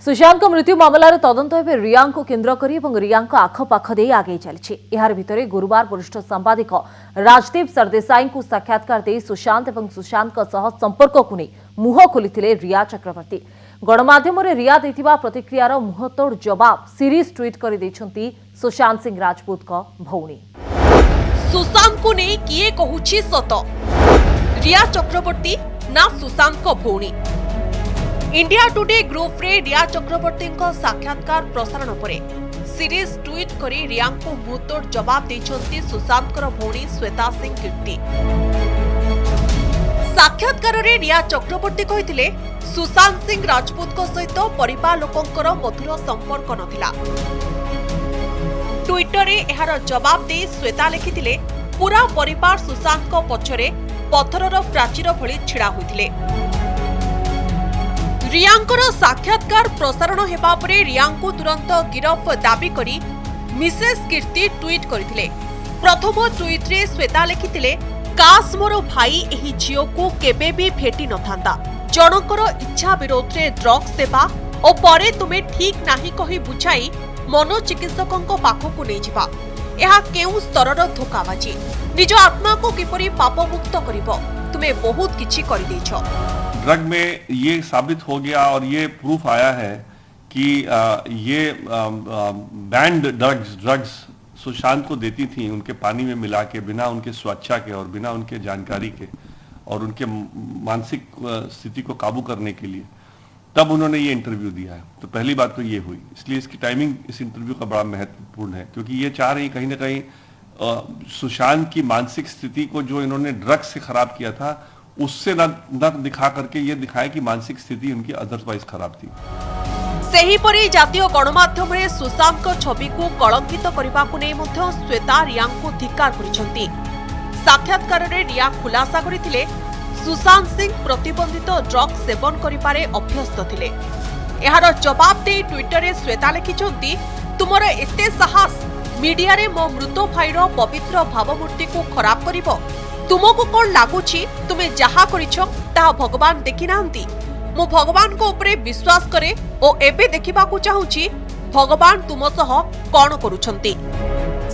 सुशांत मृत्यु मामलार तदंत एवं रिया को केन्द्र करी रिया आखपाख दे आगे चली। यार भितर गुरुवार वरिष्ठ सांबादिक राजदीप सरदेसाई को साक्षात्कार दे सुशांत और सुशांत संपर्क को नहीं मुह खोली रिया चक्रवर्ती। गणमाध्यम रिया देथिबा प्रतिक्रियार मुहतोड़ जवाब सीरीज ट्वीट कर देछंती सुशांत सिंह राजपूत भौणी। सुशांत को नहीं किए कहूछि सत रिया चक्रवर्ती ना सुशांत को भौणी। इंडिया टुडे ग्रुप रे रिया चक्रवर्ती साक्षात्कार प्रसारण परे सीरीज ट्वीट करी रिया को मुहतोड़ जवाब देछंती सुशांत भौणी श्वेता सिंह कीर्ति। साक्षात्कार रे रिया चक्रवर्ती कहिथिले सुशांत सिंह राजपूत सहित परिवार लोकंकर मधुर संपर्क नथिला। ट्विटर रे एहार जवाब दे श्वेता लिखिथिले पूरा परिवार सुशांत को पछरे पत्थरर प्राचीर भली छिड़ा होइथिले। रियांकर साक्षात्कार प्रसारण हेबा परे रियांको तुरंत गिरफ दाबी करी मिसेस कीर्ति ट्वीट करथिले। प्रथम ट्वीट रे श्वेता लिखिथिले काश मोर भाई एही झियो को केबे भी भेटी नथांता। जनकर इच्छा विरोध रे ड्रग्स देबा ओ परे तुमे ठीक नाही कहि बुझाई मनोचिकित्सकंक पाखकु नै जिबा एहा केउ स्तरर धोकाबाजी। निज आत्मा को किपरि पापमुक्त करिवो तुमे बहुत किछि करि दैछो। ड्रग में ये साबित हो गया और ये प्रूफ आया है कि ये बैंड ड्रग्स सुशांत को देती थी उनके पानी में मिला के, बिना उनके स्वेच्छा के और बिना उनके जानकारी के और उनके मानसिक स्थिति को काबू करने के लिए। तब उन्होंने ये इंटरव्यू दिया है। तो पहली बात तो ये हुई, इसलिए इसकी टाइमिंग इस इंटरव्यू का बड़ा महत्वपूर्ण है, क्योंकि ये चाह रही कहीं ना कहीं सुशांत की मानसिक स्थिति को जो इन्होंने ड्रग्स से खराब किया था उससे न दिखा करके ये दिखाया कि मानसिक स्थिति उनकी अदरवाइज खराब थी। सेहीपरि जातीय गणमाध्यम रे सुशांत को छवि को कलंकित करबा को नै मध्य श्वेता रिया को धिक्कार करिसंती। साक्षात्कार रे रिया खुलासा करिथिले सुशांत सिंह प्रतिबंधित ड्रग्स सेवन करिपारे अभ्यस्त थिले। एहार जवाब दे ट्विटर रे श्वेता लिखिसंती तुमर एते साहस मीडिया रे मो मृत भाईर पवित्र भावमूर्ति को खराब करिवो। तुमको कौन लगुछि तुमे जहा करिछो ता भगवान देखि नांती। मु भगवान को ऊपरे विश्वास करे ओ एबे देखिबा को चाहूछि भगवान तुम सह कोन करूछंती।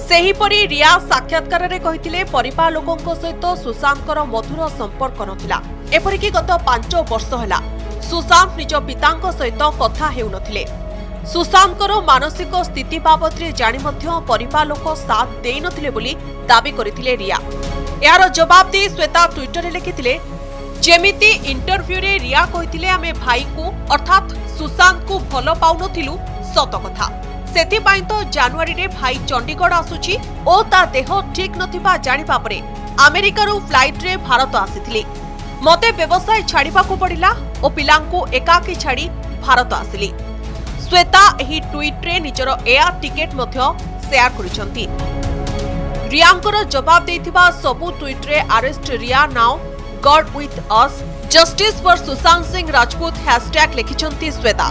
सेहीपरि रिया साक्षात्कार रे कहिथिले परिवार लोकंक सहित सुशांतर मधुर संपर्क नथिला। एपरिकि गत 5 वर्ष हला सुशांत निज पितांक सहित कथा हेउ नथिले। सुशांतर मानसिक स्थिति बाबत रे जानि मध्य परिवार लोक साथ देइ नथिले बोली दाबी करिथिले रिया। यार जवाब दे श्वेता ट्विटर रे लिखिथिले जेमिति इंटरव्यू रे रिया कहिथिले आमे भाई को अर्थात सुशांत को भलो पाउनथिलु सत कथा। सेथि पई तो जनवरी रे भाई चंडीगढ़ आसुची ओ ता देह ठीक नथिबा जानिबा परे अमेरिका रो फ्लाइट रे भारत आसीथिली। मते व्यवसाय छाड़ीबा को पड़िला ओ पिलांको एकाकी छाड़ी भारत आसिली। श्वेता एही ट्वीट रे निजर एयर टिकेट मध्य शेयर करिसंती। रियांकर जवाब देथिबा सबु ट्वीट रे arrest Rhea now god with us justice for Sushant Singh Rajput hashtag लिखिसंती श्वेता।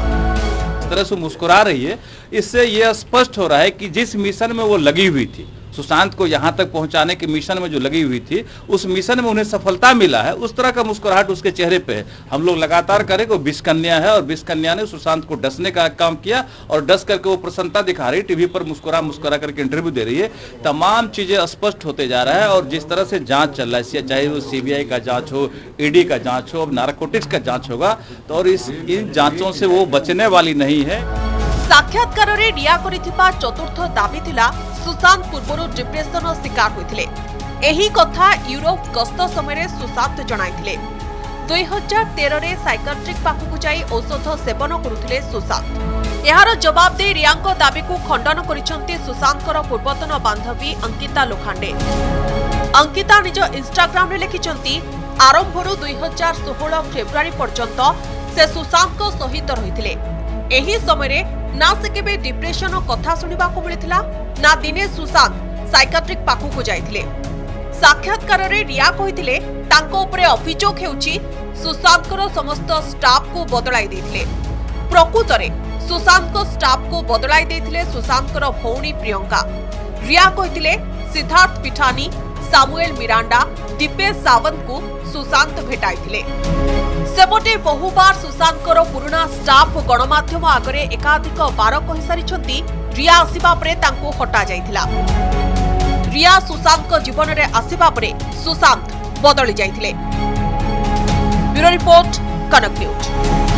तरह से मुस्कुरा रही है, इससे यह स्पष्ट हो रहा है कि जिस मिशन में वो लगी हुई थी, सुशांत को यहाँ तक पहुँचाने के मिशन में जो लगी हुई थी, उस मिशन में उन्हें सफलता मिला है। उस तरह का मुस्कुराहट उसके चेहरे पे है। हम लोग लगातार करें कि वो विष कन्या है और विष कन्या ने सुशांत को डसने का काम किया और डस करके वो प्रसन्नता दिखा रही, टीवी पर मुस्कुरा करके इंटरव्यू दे रही है। तमाम चीजें स्पष्ट होते जा रहा है और जिस तरह से जांच चल रहा है, चाहे वो सीबीआई का जांच हो, ईडी का जांच हो, अब नारकोटिक्स का जांच होगा, तो और इन जांचों से वो बचने वाली नहीं है। साक्षात्कार रे रिया करिथिबा चतुर्थ दाबी थिला सुशांत पूर्वरु डिप्रेशन शिकार होइथिले। एही कथा यूरोप गस्त समय सुशांत जणाइथिले। 2013 रे साइकियाट्रिक पाखकु जाई औषध सेवन करुथिले सुशांत। एहार जवाब दे रियांको दाबी को खंडन करिसंती सुशांतकर पूर्वतन बांधवी अंकिता लोखांडे। अंकिता निज इंस्टाग्राम रे लिखिसंती आरंभरु 2016 फेब्रुआरी पर्यंत से सुशांत सहित रहिथिले। एही समय ना से केबे डिप्रेशन कथा सुनिबा को मिलिथिला ना दिने सुशांत साइकियाट्रिक पाखकु जाइथिले। साक्षात्कार रे रिया कहिथिले तांको ऊपरे अभियोग हेउची सुशांतकर समस्त स्टाफ को बदलाई देथिले। प्रकृत रे सुशांत को स्टाफ को बदलाई देथिले सुशांतकर भौणी प्रियंका। रिया कहिथिले सिद्धार्थ पिठानी सामुएल मिरांडा दीपेश सावंत को सुशांत भेटाइथिले। सेपटे बहुबार सुशांतर पुराना स्टाफ गणमाध्यम आगरे एकाधिक बार कहि सारिछंती रिया आसिबा परे तांको हटा जाइथिला। रिया सुशांत जीवन में आसिबा परे सुशांत बदली जाइथिले। ब्यूरो रिपोर्ट कनक न्यूज।